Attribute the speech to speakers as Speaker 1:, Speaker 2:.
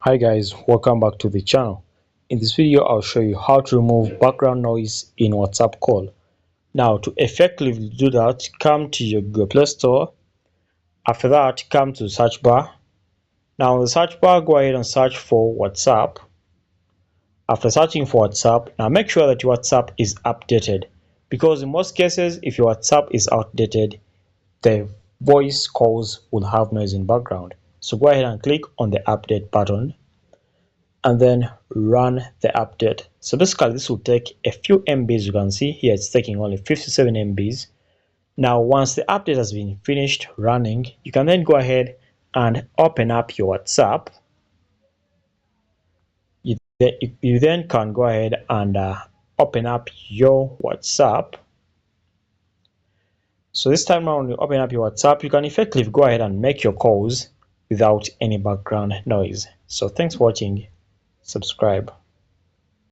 Speaker 1: Hi guys, welcome back to the channel. In this video, I'll show you how to remove background noise in WhatsApp call. Now, to effectively do that, come to your Google Play Store. After that, come to the search bar. Now, in the search bar, go ahead and search for WhatsApp. After searching for WhatsApp, now make sure that your WhatsApp is updated, because in most cases, if your WhatsApp is outdated, the voice calls will have noise in background. So go ahead and click on the update button and then run the update. So basically this will take a few MBs. You can see here it's taking only 57 MBs. Now once the update has been finished running, you can then go ahead and open up your WhatsApp. You then can go ahead and open up your WhatsApp. So this time around, when you open up your WhatsApp, you can effectively go ahead and make your calls without any background noise. So thanks for watching. Subscribe.